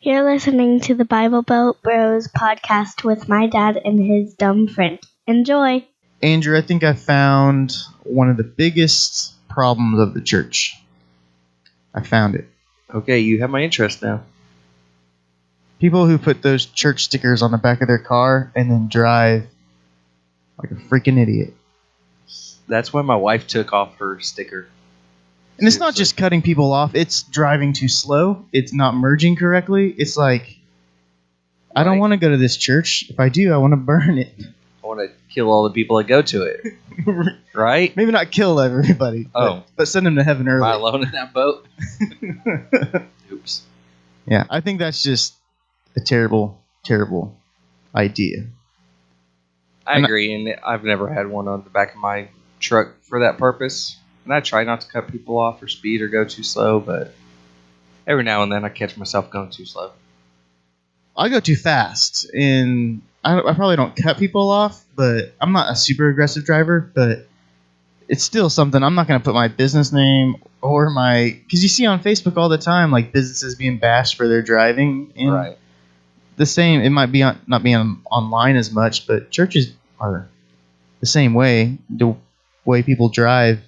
You're listening to the Bible Belt Bros podcast with my dad and his dumb friend. Enjoy! Andrew, I think I found one of the biggest problems of the church. I found it. Okay, you have my interest now. People who put those church stickers on the back of their car and then drive like a freaking idiot. That's why my wife took off her sticker. And it's not just cutting people off, it's driving too slow. It's not merging correctly. It's like, I don't want to go to this church. If I do, I want to burn it. I want to kill all the people that go to it. Right? Maybe not kill everybody, but send them to heaven early. Am I alone in that boat? Oops. Yeah, I think that's just a terrible, terrible idea. I agree, and I've never had one on the back of my truck for that purpose. And I try not to cut people off or speed or go too slow, but every now and then I catch myself going too slow. I go too fast, and I probably don't cut people off, but I'm not a super aggressive driver, but it's still something. I'm not going to put my business name or because you see on Facebook all the time, like businesses being bashed for their driving. And right. The same, it might be not being online as much, but churches are the same way, the way people drive.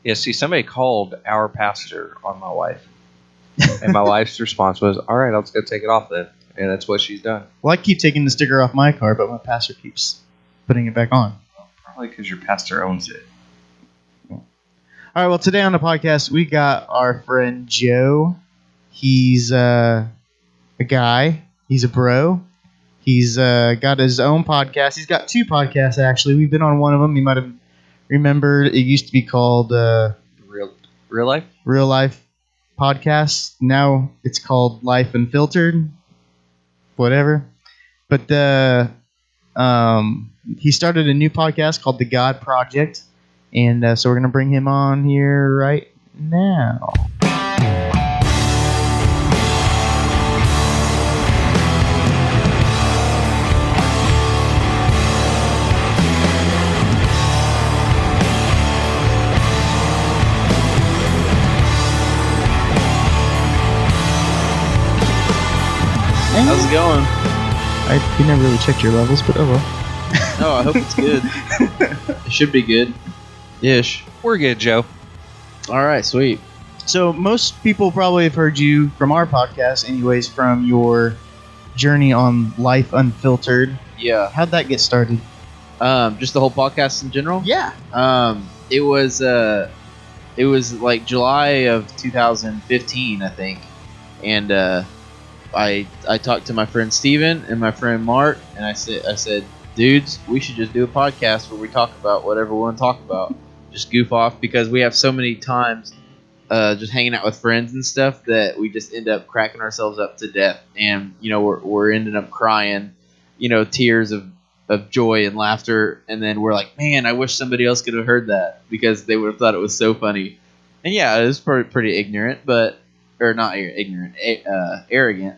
Yeah, see, somebody called our pastor on my wife. And my wife's response was, all right, I'll just go take it off then. And that's what she's done. Well, I keep taking the sticker off my car, but my pastor keeps putting it back on. Well, probably because your pastor owns it. All right, well, today on the podcast, we got our friend Joe. He's a guy. He's a bro. He's got his own podcast. He's got two podcasts, actually. We've been on one of them. You might have remembered. It used to be called Real Life? Real Life Podcast. Now it's called Life Unfiltered. Whatever. But he started a new podcast called The God Project. And so we're going to bring him on here right now. How's it going? You never really checked your levels, but oh well. No, I hope it's good. It should be good. Ish. We're good, Joe. All right, sweet. So most people probably have heard you from our podcast anyways, from your journey on Life Unfiltered. Yeah. How'd that get started? Just the whole podcast in general? Yeah. It was like July of 2015, I think. And I talked to my friend Steven and my friend Mark, and I said, dudes, we should just do a podcast where we talk about whatever we want to talk about. Just goof off, because we have so many times just hanging out with friends and stuff that we just end up cracking ourselves up to death. And, we're ending up crying, tears of joy and laughter. And then we're like, man, I wish somebody else could have heard that, because they would have thought it was so funny. And yeah, it was pretty ignorant, arrogant.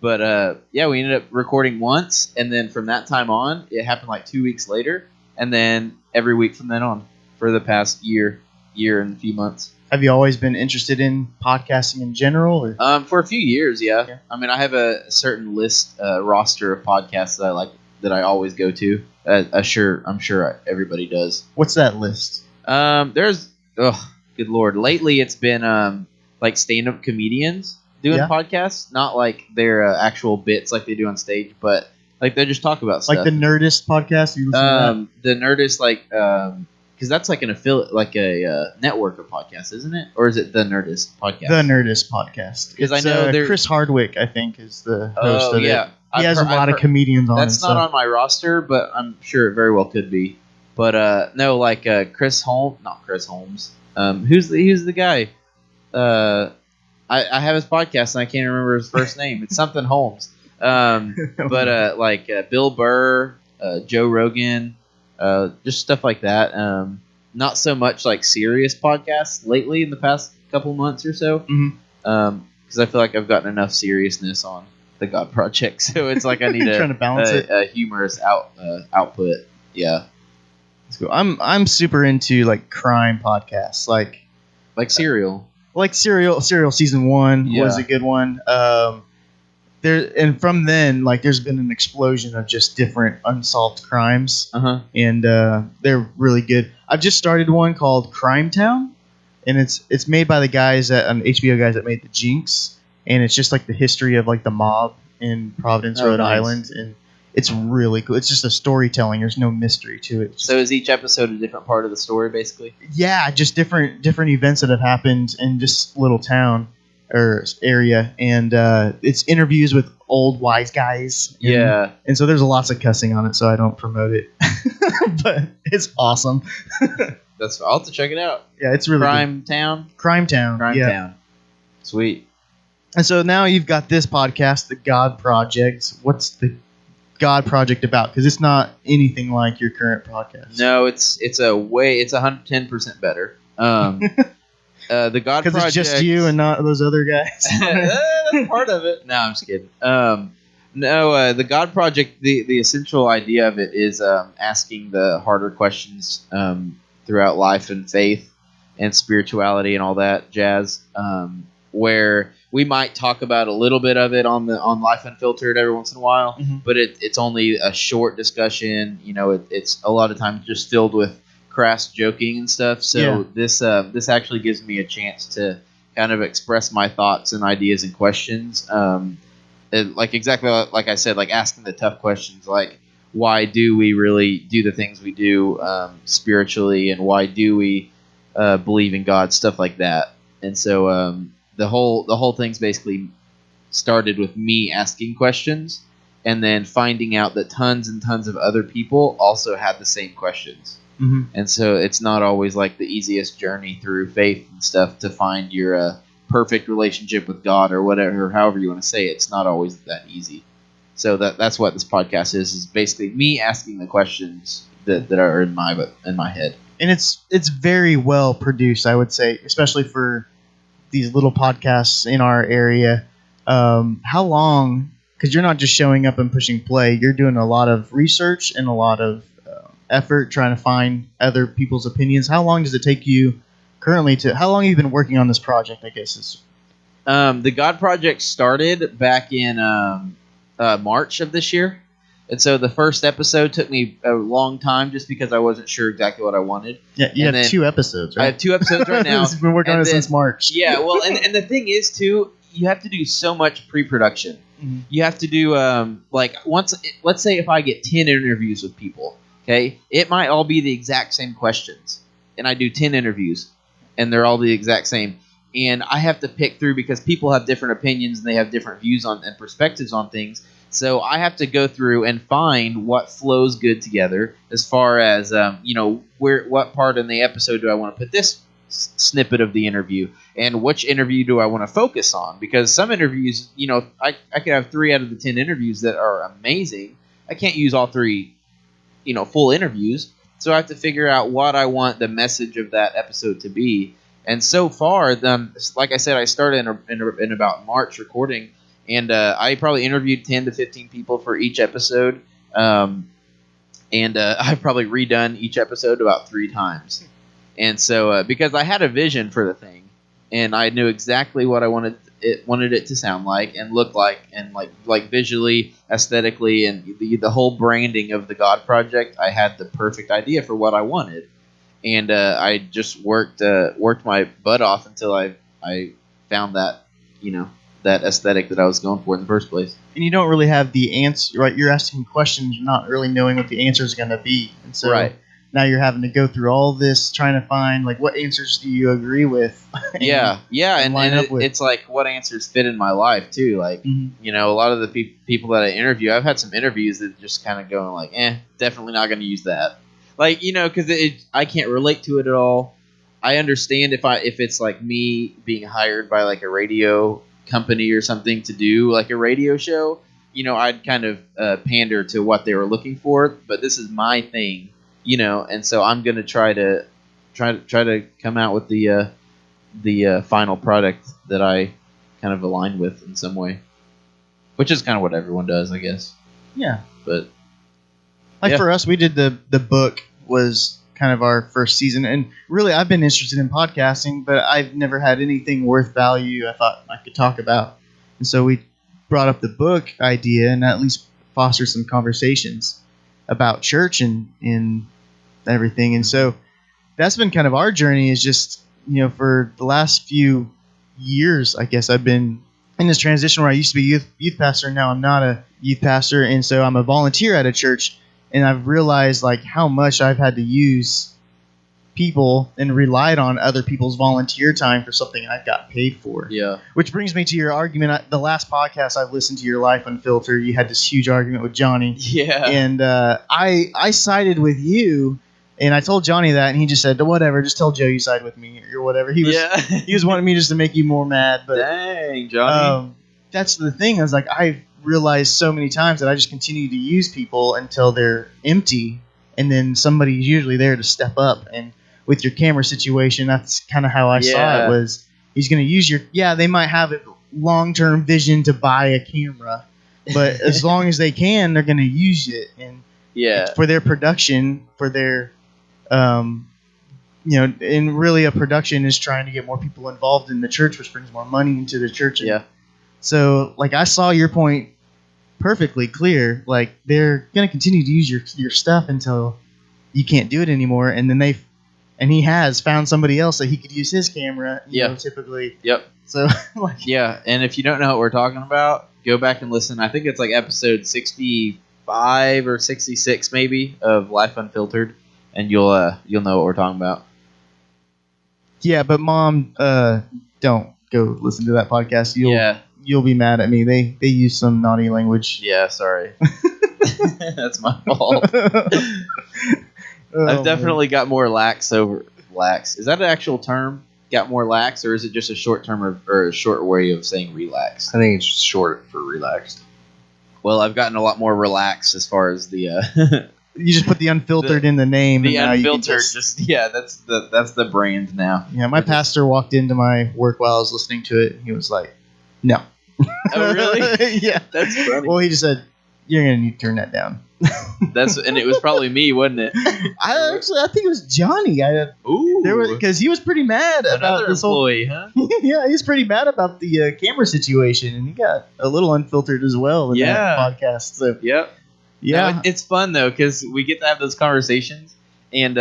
But yeah, we ended up recording once, and then from that time on, it happened like 2 weeks later, and then every week from then on for the past year and a few months. Have you always been interested in podcasting in general? Or? For a few years, yeah. I mean, I have a certain roster of podcasts that I like, that I always go to. I'm sure everybody does. What's that list? Good Lord. Lately, it's been like stand-up comedians doing podcasts, not like their actual bits like they do on stage, but like they just talk about stuff. Like the Nerdist podcast? You listen to the Nerdist, like, because that's like an affiliate, like a network of podcasts, isn't it? Or is it the Nerdist podcast? The Nerdist podcast. Because I know Chris Hardwick, I think, is the host of it. He has a lot of comedians on it. That's not on my roster, but I'm sure it very well could be. But no, like Chris Holmes, not Chris Holmes. Who's the guy? I have his podcast and I can't remember his first name. It's something Holmes. But like Bill Burr, Joe Rogan, just stuff like that. Not so much like serious podcasts lately in the past couple months or so. Because I feel like I've gotten enough seriousness on the God Project, so it's like I need trying to balance a humorous output. Yeah. That's cool. I'm super into like crime podcasts, like Serial. Like Serial season 1 was a good one. and from then, like, there's been an explosion of just different unsolved crimes, and they're really good. I've just started one called Crime Town, and it's made by the guys HBO guys that made The Jinx, and it's just like the history of like the mob in Providence, Rhode Island, and it's really cool. It's just a storytelling. There's no mystery to it. So is each episode a different part of the story, basically? Yeah, just different events that have happened in this little town or area, and it's interviews with old wise guys. And so there's lots of cussing on it, so I don't promote it, but it's awesome. I'll have to check it out. Yeah, it's really Crime good. Town. Crime Town. Sweet. And so now you've got this podcast, The God Project. What's the God Project about? Because it's not anything like your current podcast. No, it's 110% better. The God Project, because it's just you and not those other guys. That's part of it. No, I'm just kidding. The God Project, the essential idea of it is asking the harder questions throughout life and faith and spirituality and all that jazz. Where we might talk about a little bit of it on Life Unfiltered every once in a while, but it's only a short discussion. It's a lot of times just filled with crass joking and stuff. So this actually gives me a chance to kind of express my thoughts and ideas and questions. Like exactly like I said, like asking the tough questions, like why do we really do the things we do spiritually, and why do we believe in God, stuff like that. And so the whole thing's basically started with me asking questions and then finding out that tons and tons of other people also had the same questions. And so it's not always like the easiest journey through faith and stuff to find your perfect relationship with God or whatever, however you want to say it. It's not always that easy. So that's what this podcast is basically me asking the questions that are in my head. And it's very well produced, I would say, especially for these little podcasts in our area. How long? Because you're not just showing up and pushing play. You're doing a lot of research and a lot of effort trying to find other people's opinions. How long does it take you currently how long have you been working on this project, I guess is? The God Project started back in March of this year. And so the first episode took me a long time just because I wasn't sure exactly what I wanted. Yeah, you have 2 episodes, right? I have 2 episodes right now. I've been working on it since March. Yeah, well, and the thing is, too, you have to do so much pre-production. You have to do, let's say if I get 10 interviews with people, okay, it might all be the exact same questions. And I do 10 interviews, and they're all the exact same. And I have to pick through because people have different opinions and they have different views on and perspectives on things. So I have to go through and find what flows good together as far as, what part in the episode do I want to put this snippet of the interview, and which interview do I want to focus on? Because some interviews, I could have 3 out of the 10 interviews that are amazing. I can't use all 3, full interviews. So I have to figure out what I want the message of that episode to be. And so far, like I said, I started in about March recording. And I probably interviewed 10 to 15 people for each episode. And I've probably redone each episode about 3 times. And so because I had a vision for the thing, and I knew exactly what I wanted it to sound like and look like, and like visually, aesthetically, and the whole branding of the God Project, I had the perfect idea for what I wanted. And I just worked my butt off until I found that, that aesthetic that I was going for in the first place. And you don't really have the answer, right? You're asking questions, not really knowing what the answer is going to be. And so now you're having to go through all this, trying to find, like, what answers do you agree with? And it's like, what answers fit in my life, too. Like, a lot of the people that I interview, I've had some interviews that just kind of going like, definitely not going to use that. Like, because I can't relate to it at all. I understand if it's like me being hired by like a radio company or something to do like a radio show, I'd kind of pander to what they were looking for. But this is my thing, and so I'm gonna try to come out with the final product that I kind of align with in some way, which is kind of what everyone does, I guess. Yeah, but. For us, we did the book was kind of our first season, and really I've been interested in podcasting, but I've never had anything worth value I thought I could talk about, and so we brought up the book idea and at least fostered some conversations about church and everything. And so that's been kind of our journey, is just, for the last few years, I guess I've been in this transition where I used to be youth pastor, and now I'm not a youth pastor. And so I'm a volunteer at a church, and I've realized like how much I've had to use people and relied on other people's volunteer time for something I've got paid for. Yeah. Which brings me to your argument. The last podcast I've listened to, your Life Unfiltered, you had this huge argument with Johnny. Yeah. And I sided with you, and I told Johnny that, and he just said, whatever, just tell Joe you side with me or whatever. He was wanting me just to make you more mad. But dang, Johnny. That's the thing. I was like, I've realized so many times that I just continue to use people until they're empty, and then somebody's usually there to step up. And with your camera situation, that's kind of how I saw it. Was he's going to use they might have a long-term vision to buy a camera, but as long as they can, they're going to use it. And for their production, for their, and really a production is trying to get more people involved in the church, which brings more money into the church. Yeah. So, like, I saw your point perfectly clear. Like, they're going to continue to use your stuff until you can't do it anymore. And then he has found somebody else that he could use his camera. You know, typically. Yep. So, and if you don't know what we're talking about, go back and listen. I think it's like episode 65 or 66 maybe of Life Unfiltered, and you'll know what we're talking about. Yeah, but Mom, don't go listen to that podcast. You'll be mad at me. They use some naughty language. Yeah, sorry. That's my fault. I've definitely got more lax. Is that an actual term? Got more lax, or is it just a short term or a short way of saying relaxed? I think it's short for relaxed. Well, I've gotten a lot more relaxed as far as the. You just put the unfiltered in the name. The and unfiltered, that's the brand now. Yeah, my pastor walked into my work while I was listening to it, and he was like, "No." Oh, really? Yeah, that's funny. Well, he just said, "You're gonna need to turn that down." And it was probably me, wasn't it? I think it was Johnny. Because he was pretty mad about this employee, huh? Yeah, he's pretty mad about the camera situation, and he got a little unfiltered as well in that podcast. So yeah. No, it's fun though, because we get to have those conversations, and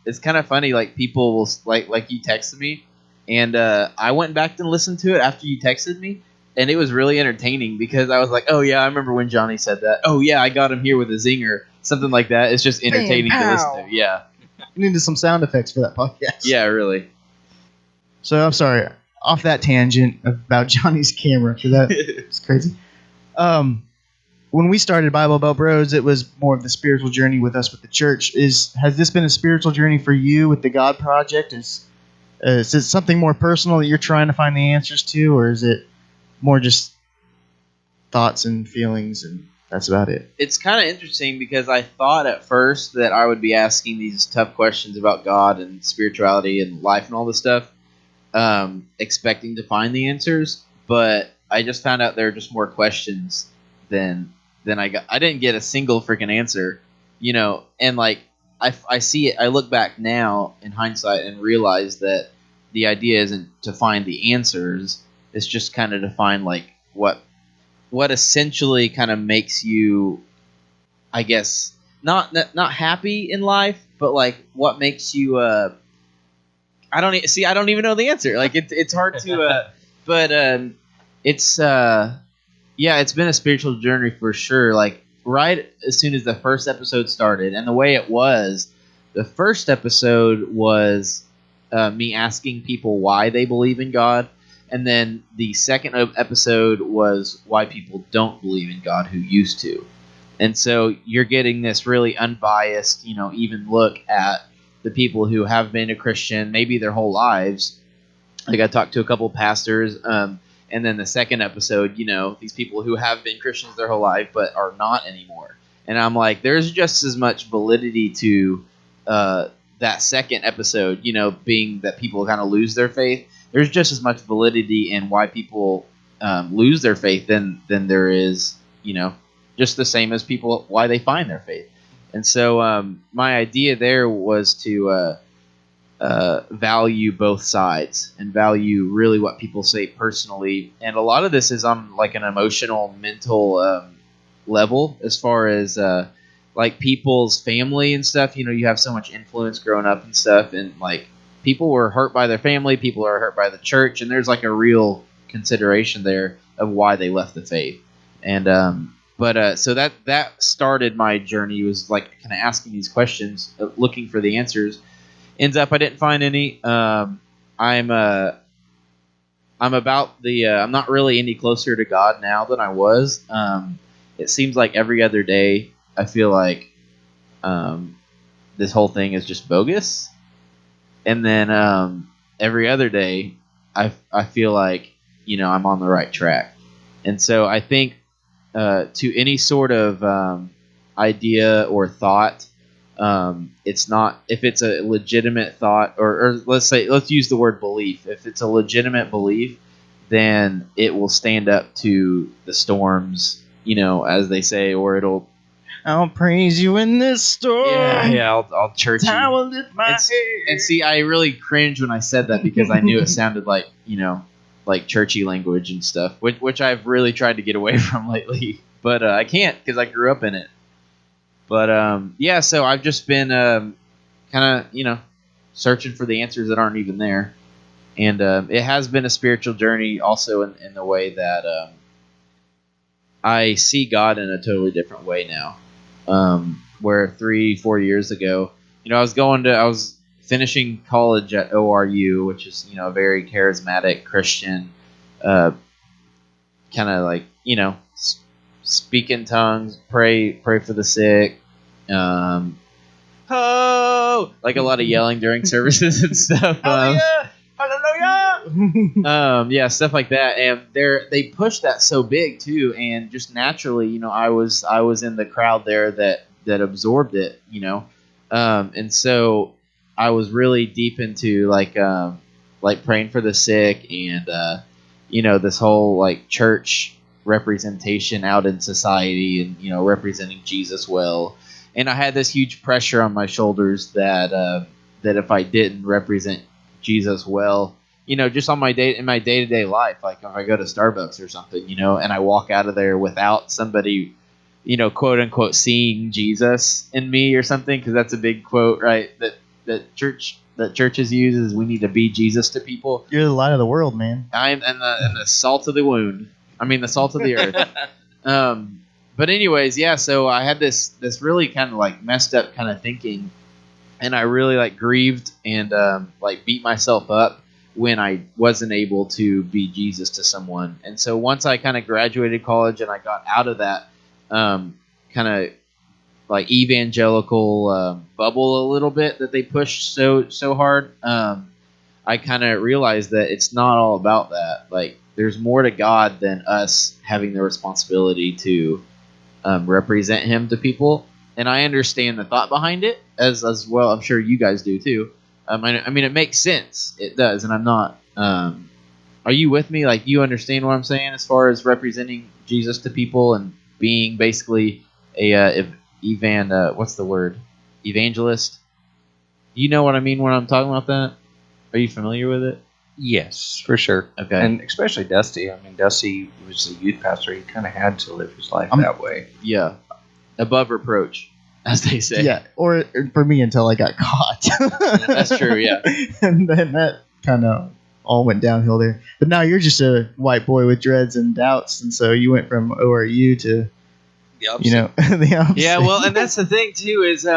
it's kind of funny. Like people will like you texted me, and I went back and listened to it after you texted me. And it was really entertaining because I was like, oh, yeah, I remember when Johnny said that. Oh, yeah, I got him here with a zinger. Something like that. It's just entertaining to listen to. Yeah. We needed some sound effects for that podcast. Yeah, really. So, I'm sorry. Off that tangent about Johnny's camera, because that was crazy. When we started Bible Belt Bros, it was more of the spiritual journey with us with the church. Has this been a spiritual journey for you with the God Project? Is it something more personal that you're trying to find the answers to, or is it more just thoughts and feelings, and that's about it? It's kind of interesting because I thought at first that I would be asking these tough questions about God and spirituality and life and all this stuff, expecting to find the answers, but I just found out there are just more questions than I got. I didn't get a single freaking answer, and like I see it. I look back now in hindsight and realize that the idea isn't to find the answers. It's just kind of to find like what essentially kind of makes you, I guess, not happy in life, but like what makes you. I don't even know the answer. Like it's hard to, but it's it's been a spiritual journey for sure. Like right as soon as the first episode started, and the way it was, the first episode was me asking people why they believe in God. And then the second episode was why people don't believe in God who used to. And so you're getting this really unbiased, even look at the people who have been a Christian maybe their whole lives. Like I talked to a couple pastors, and then the second episode, these people who have been Christians their whole life but are not anymore. And I'm like, there's just as much validity to that second episode, being that people kind of lose their faith. There's just as much validity in why people lose their faith than there is, just the same as people why they find their faith. And so my idea there was to value both sides and value really what people say personally. And a lot of this is on like an emotional, mental level, as far as like people's family and stuff. You have so much influence growing up and stuff, and like people were hurt by their family, people are hurt by the church, and there's like a real consideration there of why they left the faith. And so that started my journey, was like kind of asking these questions, looking for the answers. Ends up I didn't find any. I'm not really any closer to God now than I was. It seems like every other day I feel like this whole thing is just bogus, and then every other day I feel like I'm on the right track. And so I think to any sort of idea or thought, it's not, if it's a legitimate thought, or let's use the word belief. If it's a legitimate belief, then it will stand up to the storms, as they say, or I'll praise you in this storm. Yeah, I'll church you. I will lift my head. And see, I really cringed when I said that, because I knew it sounded like, like churchy language and stuff, which I've really tried to get away from lately. But I can't, because I grew up in it. But so I've just been kind of, searching for the answers that aren't even there. And it has been a spiritual journey also in the way that I see God in a totally different way now. Where 3-4 years ago, I was finishing college at ORU, which is, a very charismatic Christian, kind of like, speak in tongues, pray for the sick, like a lot of yelling during services and stuff. Hallelujah! Stuff like that. And they pushed that so big too, and just naturally, I was in the crowd there that absorbed it, and so I was really deep into like praying for the sick, and this whole like church representation out in society, and representing Jesus well. And I had this huge pressure on my shoulders that if I didn't represent Jesus well, just on my day-to-day life, like if I go to Starbucks or something, and I walk out of there without somebody, quote unquote, seeing Jesus in me or something, because that's a big quote, right? That churches use is, we need to be Jesus to people. You're the light of the world, man. I'm and the salt of the wound. I mean, the salt of the earth. But anyways, so I had this really kind of like messed up kind of thinking, and I really like grieved and like beat myself up when I wasn't able to be Jesus to someone. And so once I kind of graduated college and I got out of that kind of like evangelical bubble a little bit that they pushed so hard, I kind of realized that it's not all about that. Like, there's more to God than us having the responsibility to represent Him to people. And I understand the thought behind it as well. I'm sure you guys do too. I mean, it makes sense. It does, and I'm not. Are you with me? Like, you understand what I'm saying as far as representing Jesus to people and being basically what's the word? Evangelist. Do you know what I mean when I'm talking about that? Are you familiar with it? Yes, for sure. Okay. And especially Dusty. I mean, Dusty was a youth pastor. He kind of had to live his life that way. Yeah. Above reproach, as they say. Yeah, or for me, until I got caught. That's true, yeah. And then that kind of all went downhill there. But now you're just a white boy with dreads and doubts, and so you went from ORU to, The opposite. the opposite. Yeah, well, and that's the thing, too, is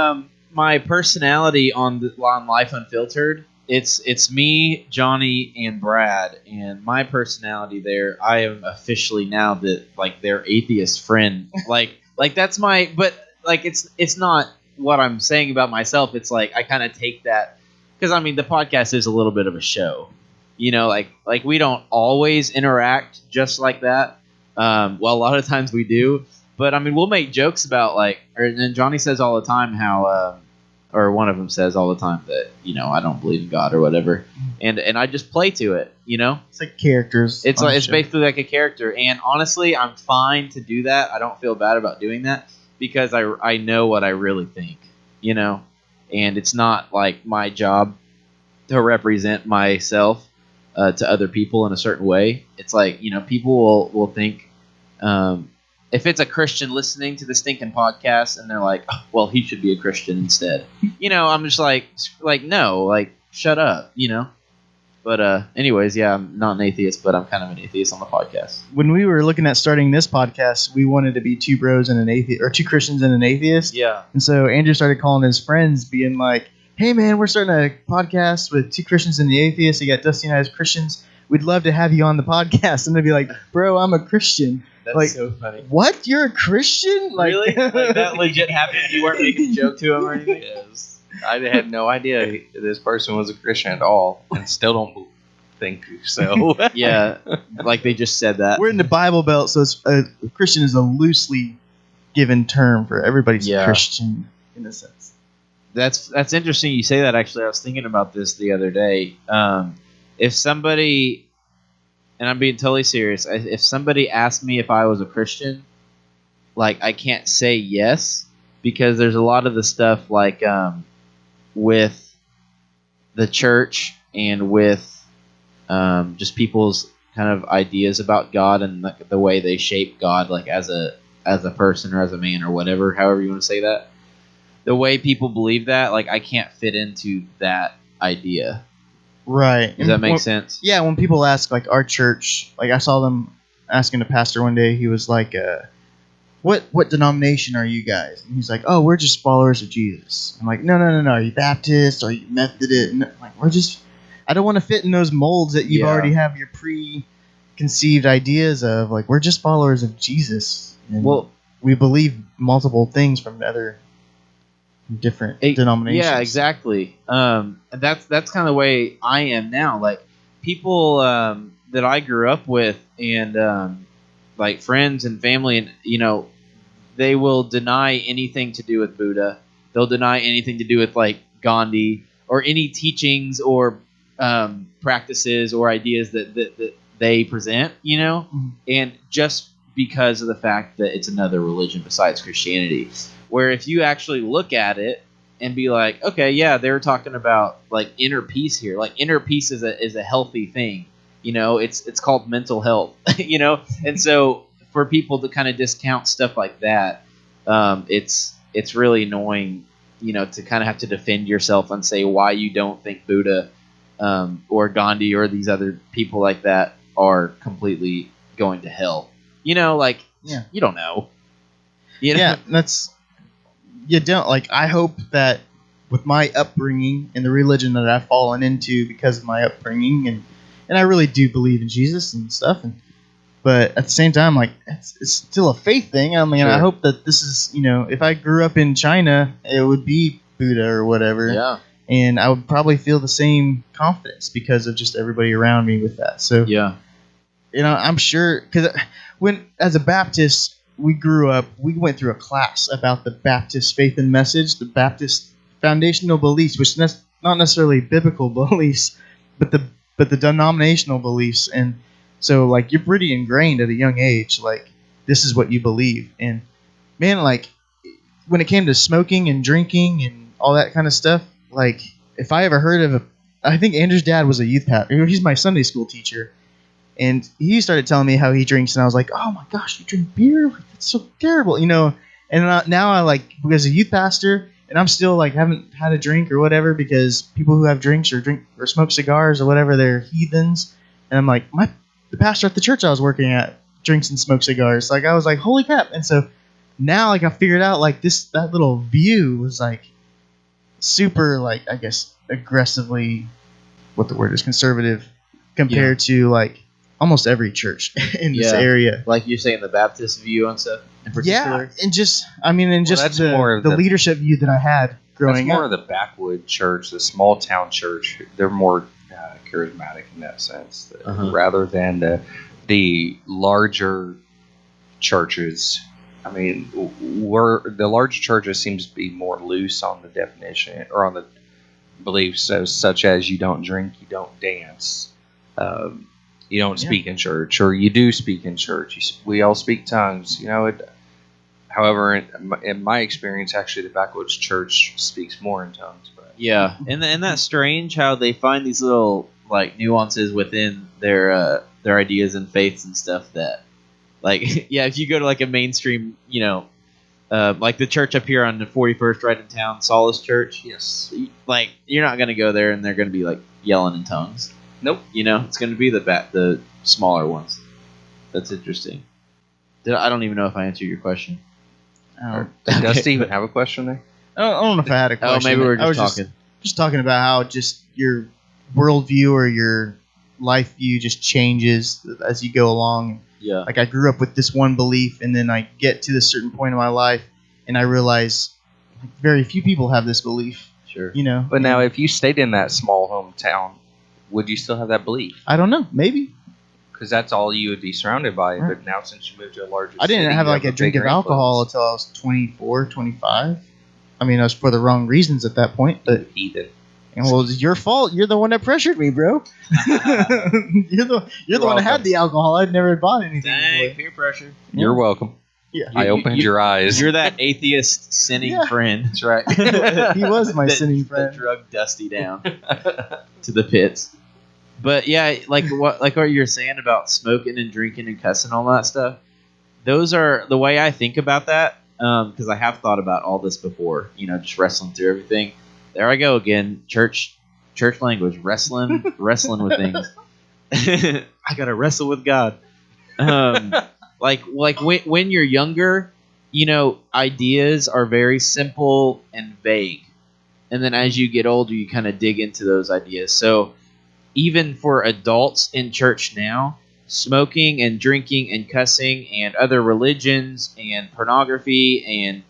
my personality on Life Unfiltered, it's me, Johnny, and Brad, and my personality there, I am officially now their atheist friend. Like that's my, but like it's not what I'm saying about myself. It's like I kind of take that, because I mean the podcast is a little bit of a show, like we don't always interact just like that. Well, a lot of times we do, but I mean we'll make jokes about and Johnny says all the time how, or one of them says all the time that I don't believe in God or whatever, and I just play to it, It's like characters. It's basically like a character, and honestly, I'm fine to do that. I don't feel bad about doing that because I know what I really think, and it's not like my job to represent myself to other people in a certain way. It's like, people will think, if it's a Christian listening to the stinking podcast and they're like, oh, well, he should be a Christian instead. I'm just like, no, like, shut up, But anyways, yeah, I'm not an atheist, but I'm kind of an atheist on the podcast. When we were looking at starting this podcast, we wanted to be two bros and an atheist, or two Christians and an atheist. Yeah. And so Andrew started calling his friends, being like, hey, man, we're starting a podcast with two Christians and the atheist. You got Dusty and I as Christians. We'd love to have you on the podcast. And they'd be like, bro, I'm a Christian. That's like, so funny. What? You're a Christian? Like, Really? Like, that legit happened? You weren't making a joke to him or anything? Yes. I had no idea this person was a Christian at all, and still don't think so. Yeah, like they just said that. We're in the Bible Belt, so it's Christian is a loosely given term for everybody's Christian in a sense. That's interesting you say that. Actually, I was thinking about this the other day. If somebody, and I'm being totally serious, if somebody asked me if I was a Christian, like, I can't say yes, because there's a lot of the stuff like with the church and with just people's kind of ideas about God and the way they shape God, like as a person or as a man or whatever, however you want to say that. The way people believe that, like, I can't fit into that idea. Right. Does that make sense? Yeah, when people ask, like, our church, like, I saw them asking a pastor one day, he was like, what denomination are you guys? And he's like, oh, we're just followers of Jesus. I'm like, no. Are you Baptist? Are you Methodist? No, like, I don't want to fit in those molds that you already have your preconceived ideas of. Like, we're just followers of Jesus. And we believe multiple things from other different denominations. Yeah, exactly. That's kind of the way I am now. Like, people that I grew up with and like friends and family, and they will deny anything to do with Buddha. They'll deny anything to do with like Gandhi or any teachings or practices or ideas that they present, and just because of the fact that it's another religion besides Christianity. Where if you actually look at it and be like, okay, yeah, they were talking about like inner peace here. Like, inner peace is a healthy thing. It's called mental health. And so for people to kind of discount stuff like that, it's really annoying, to kind of have to defend yourself and say why you don't think Buddha or Gandhi or these other people like that are completely going to hell. You don't know. Yeah, you don't. Like, I hope that with my upbringing and the religion that I've fallen into because of my upbringing, and I really do believe in Jesus and stuff, but at the same time, like, it's still a faith thing. I mean, sure. I hope that this is, if I grew up in China, it would be Buddha or whatever. Yeah. And I would probably feel the same confidence because of just everybody around me with that. So, yeah. I'm sure, because as a Baptist, we went through a class about the Baptist faith and message, the Baptist foundational beliefs, which is not necessarily biblical beliefs, but the denominational beliefs. And so, like, you're pretty ingrained at a young age, like, this is what you believe. And, man, like, when it came to smoking and drinking and all that kind of stuff, like, if I ever heard of I think Andrew's dad was a youth pastor. He's my Sunday school teacher. And he started telling me how he drinks, and I was like, oh my gosh, you drink beer? That's so terrible, And now I, like, because a youth pastor, and I'm still, like, haven't had a drink or whatever, because people who have drinks or smoke cigars or whatever, they're heathens. And I'm like, the pastor at the church I was working at drinks and smokes cigars. Like, I was like, holy crap. And so now, like, I figured out, like, that little view was, like, super, like, I guess, aggressively, what the word is, conservative, compared to, like, almost every church in this area. Like you're saying, the Baptist view and stuff in particular? Yeah, and just the leadership view that I had growing up. That's more of the backwood church, the small town church. They're more charismatic in that sense, rather than the larger churches. I mean, the larger churches seems to be more loose on the definition or on the beliefs, such as you don't drink, you don't dance, you don't speak in church, or you do speak in church. We all speak tongues. However However, in my experience, actually, the backwoods church speaks more in tongues. But Yeah, and that's strange how they find these little like nuances within their ideas and faiths and stuff that, like, yeah, if you go to like a mainstream, like the church up here on the 41st right in town, Solace Church, yes, like you're not going to go there and they're going to be like yelling in tongues. nope. It's going to be the smaller ones. That's interesting. I don't even know if I answered your question. Did Dusty even have a question there? I don't know if I had a question. Oh, maybe we're I was just talking. Just talking about how just your worldview or your life view just changes as you go along. Yeah. Like I grew up with this one belief, and then I get to this certain point in my life, and I realize like, very few people have this belief. Sure. But now, if you stayed in that small hometown, would you still have that belief? I don't know. Maybe. Because that's all you would be surrounded by. Right. But now, since you moved to a larger I didn't city, have you like a drink of bigger alcohol influence. until I was 24, 25. I mean, I was for the wrong reasons at that point, but Heathen. well, it's your fault. You're the one that pressured me, bro. You're the one that had welcome. the alcohol. I'd never bought anything. Dang, before. peer pressure. You're welcome. Yeah. I opened your eyes. You're that atheist sinning Yeah. friend. That's right. He was my sinning That friend. drug Dusty down to the pits. But yeah, like what you're saying about smoking and drinking and cussing, all that stuff. Those are the way I think about that. Because I have thought about all this before. Just wrestling through everything. There I go again. Church language, wrestling with things. I gotta wrestle with God. Like when you're younger, ideas are very simple and vague, and then as you get older, you kind of dig into those ideas. So even for adults in church now, smoking and drinking and cussing and other religions and pornography and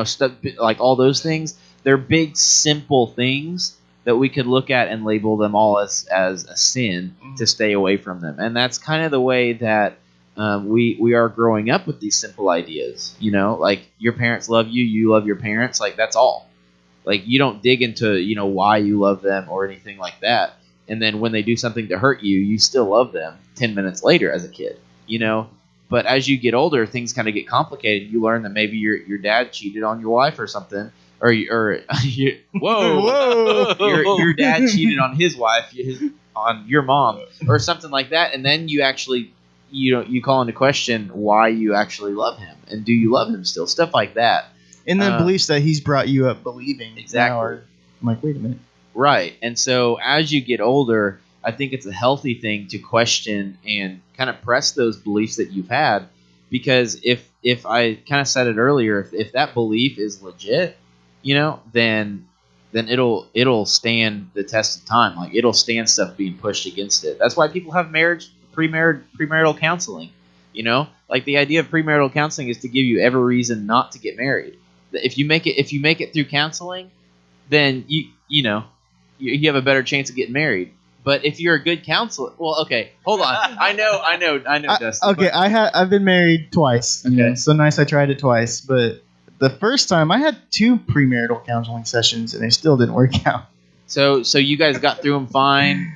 stuff like all those things, they're big simple things that we could look at and label them all as a sin to stay away from them. And that's kind of the way that we are growing up with these simple ideas. Like your parents love you, you love your parents, like that's all. Like you don't dig into why you love them or anything like that. And then when they do something to hurt you, you still love them 10 minutes later as a kid. But as you get older, things kind of get complicated. You learn that maybe your dad cheated on your wife or something. Or Whoa. your dad cheated on his wife, on your mom, or something like that, and then you actually you call into question why you actually love him, and do you love him still? Stuff like that. And the beliefs that he's brought you up believing. Exactly. Now are, I'm like, wait a minute. Right. And so as you get older, I think it's a healthy thing to question and kind of press those beliefs that you've had, because if I kind of said it earlier, if that belief is legit, then it'll stand the test of time. Like it'll stand stuff being pushed against it. That's why people have premarital counseling. Like the idea of premarital counseling is to give you every reason not to get married. If you make it through counseling, then you have a better chance of getting married. But if you're a good counselor, well, okay, hold on. I know, Dustin. Okay, I've been married twice. Okay. So nice I tried it twice, but the first time I had 2 premarital counseling sessions and they still didn't work out. So you guys got through them fine.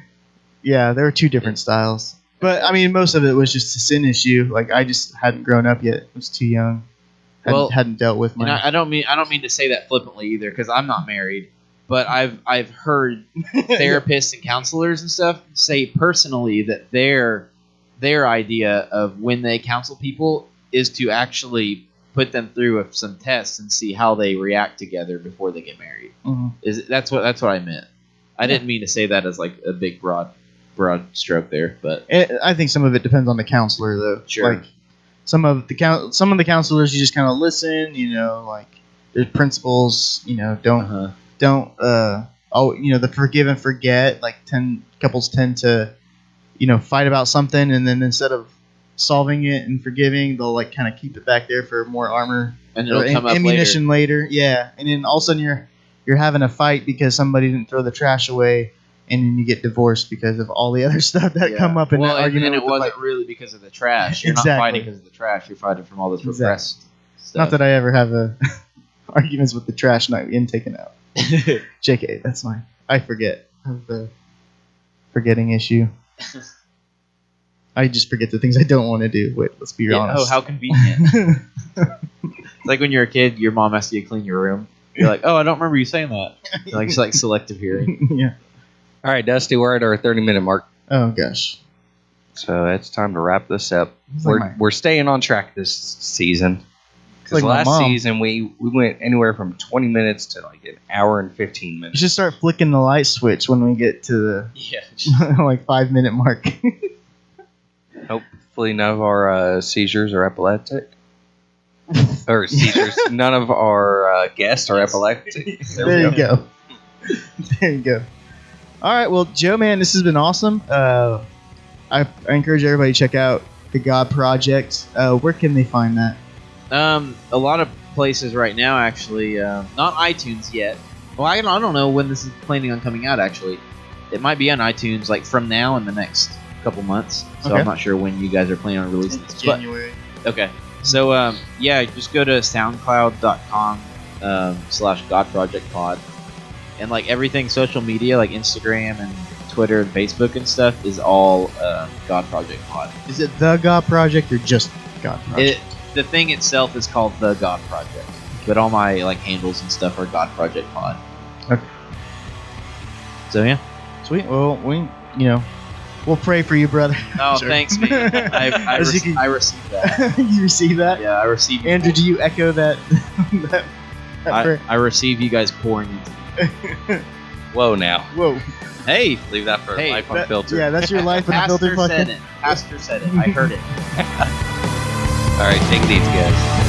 Yeah, there were 2 different styles. But I mean, most of it was just a sin issue. Like I just hadn't grown up yet. I was too young. Hadn't dealt with my. And I don't mean to say that flippantly either, because I'm not married. But I've heard therapists and counselors and stuff say personally that their idea of when they counsel people is to actually put them through some tests and see how they react together before they get married. Mhm. That's what I meant. I didn't mean to say that as like a big broad stroke there, but I think some of it depends on the counselor, though. Sure. Like some of the counselors, you just kind of listen. Like there's principles. Don't the forgive and forget. Like couples tend to fight about something, and then instead of solving it and forgiving, they'll like kind of keep it back there for more armor and it'll come up ammunition later. Yeah, and then all of a sudden you're having a fight because somebody didn't throw the trash away, and then you get divorced because of all the other stuff that come up in that argument. And it with the wasn't fight. really because of the trash. You're Exactly. not fighting because of the trash. You're fighting from all this repressed stuff. Not that I ever have arguments with the trash not in taken out. JK, that's mine. I forget. I have the forgetting issue. I just forget the things I don't want to do. Wait, let's be honest. Oh, how convenient. It's like when you're a kid, your mom asks you to clean your room. You're like, oh, I don't remember you saying that. It's like selective hearing. Yeah. All right, Dusty, we're at our 30-minute mark, Oh gosh. so it's time to wrap this up. It's like my- We're staying on track this season. Because like my last mom. season we went anywhere from 20 minutes to like an hour and 15 You minutes. should start flicking the light switch when we get to the Yeah. like 5-minute mark. Hopefully none of our seizures are epileptic. Or seizures. None of our guests are epileptic. There you go. There you go. All right, well, Joe, man, this has been awesome. I encourage everybody to check out the God Project. Where can they find that? A lot of places right now, actually. Not iTunes yet. Well, I don't know when this is planning on coming out, actually. It might be on iTunes, like, from now in the next couple months. So Okay. I'm not sure when you guys are planning on releasing this. But, January. okay. So, yeah, just go to soundcloud.com/GodProjectPod. And, like, everything social media, like Instagram and Twitter and Facebook and stuff, is all God Project Pod. Is it the God Project or just God Project? The thing itself is called The God Project. But all my, like, handles and stuff are God Project Pod. Okay. So, yeah. Sweet. Well, we'll pray for you, brother. Oh, Sure. thanks, man. I As you can- received that. You receive that? Yeah, I received. Andrew, do you echo that? that prayer? I receive you guys pouring into me. Whoa, now. Whoa. Hey, Leave that for Hey, Life That- Unfiltered. yeah, that's your Life Pastor Unfiltered said podcast. it. Pastor said it. I heard it. All right, take it easy, guys.